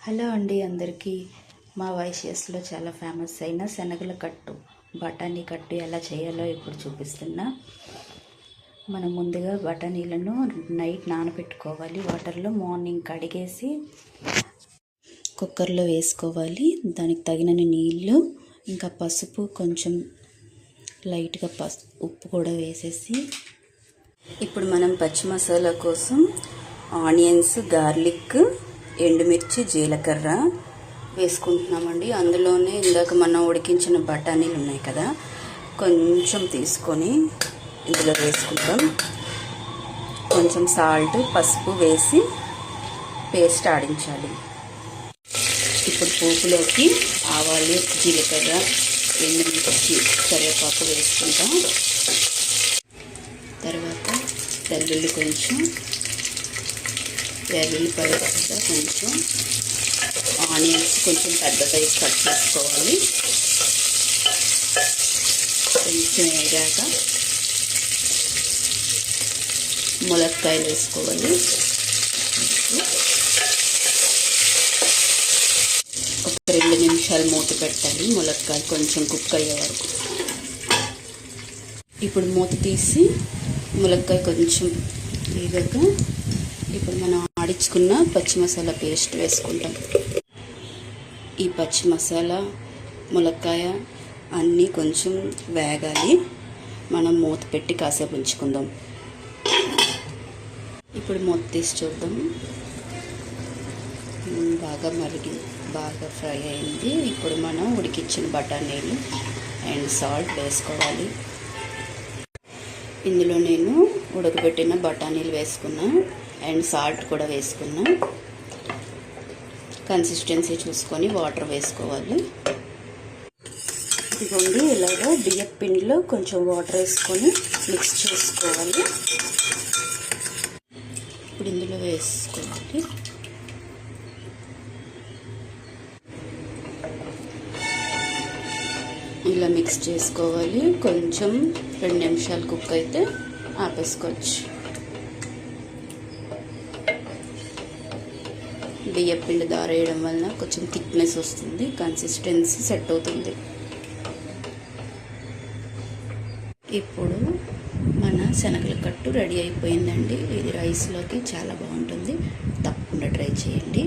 Hello అండి అందరికీ. మా వైశ్యస్లో చాలా ఫేమస్ అయిన శనగల కట్టు, బఠానీ కట్టు ఎలా చేయాలో ఇప్పుడు చూపిస్తున్నా. మనం ముందుగా బఠానీలను నైట్ నానబెట్టుకోవాలి వాటర్లో. మార్నింగ్ కడిగేసి కుక్కర్లో వేసుకోవాలి. దానికి తగినన్ని నీళ్ళు, ఇంకా పసుపు, కొంచెం లైట్గా ఉప్పు కూడా వేసేసి, ఇప్పుడు మనం పచ్చి మసాలా కోసం ఆనియన్స్, గార్లిక్, ఎండుమిర్చి, జీలకర్ర వేసుకుంటున్నామండి. అందులోనే ఇందాక మనం ఉడికించిన బఠానీలు ఉన్నాయి కదా, కొంచెం తీసుకొని ఇందులో వేసుకుంటాం. కొంచెం సాల్ట్, పసుపు వేసి పేస్ట్ ఆడించాలి. ఇప్పుడు పోపులోకి ఆవాలు, జీలకర్ర, ఎండుమిర్చి, కరివేపాకు వేసుకుంటాం. తర్వాత వెల్లుల్లి, కొంచెం వెల్లుల్లిపాయ, కొంచెం ఆనియన్స్ కొంచెం పెద్ద సైజ్ కట్ చేసుకోవాలి. కొంచెం వేగాక ములక్కాయలు వేసుకోవాలి. ఒక 2 నిమిషాలు మూత పెట్టాలి, ములక్కాయలు కొంచెం కుక్ అయ్యే వరకు. ఇప్పుడు మూత తీసి ములక్కాయ కొంచెం వేగాక ఇప్పుడు మనం ఆడించుకున్న పచ్చి మసాలా పేస్ట్ వేసుకుంటాం. ఈ పచ్చి మసాలా, ములక్కాయ అన్నీ కొంచెం వేగాలి. మనం మూత పెట్టి కాసేపు ఉంచుకుందాం. ఇప్పుడు మూత తీసి చూద్దాం. బాగా ఫ్రై అయింది. ఇప్పుడు మనం ఉడికించిన బఠానీలు అండ్ సాల్ట్ వేసుకోవాలి. ఇందులో నేను ఉడకబెట్టిన బఠానీలు వేసుకున్నా అండ్ సాల్ట్ కూడా వేసుకున్నా. కన్సిస్టెన్సీ చూసుకొని వాటర్ వేసుకోవాలి. ఇదిగోండి, ఇలాగా బియ్యపు పిండిలో కొంచెం వాటర్ వేసుకొని మిక్స్ చేసుకోవాలి. ఇప్పుడు ఇందులో వేసుకోవాలి. ఇలా మిక్స్ చేసుకోవాలి. కొంచెం 2 నిమిషాలు కుక్ అయితే ఆపేసుకోవచ్చు. బియ్యపు పిండి దారేయడం వలన కొంచెం థిక్నెస్ వస్తుంది, కన్సిస్టెన్సీ సెట్ అవుతుంది. ఇప్పుడు మన శనగల కట్టు రెడీ అయిపోయిందండి. ఇది రైస్లోకి చాలా బాగుంటుంది. తప్పకుండా ట్రై చేయండి.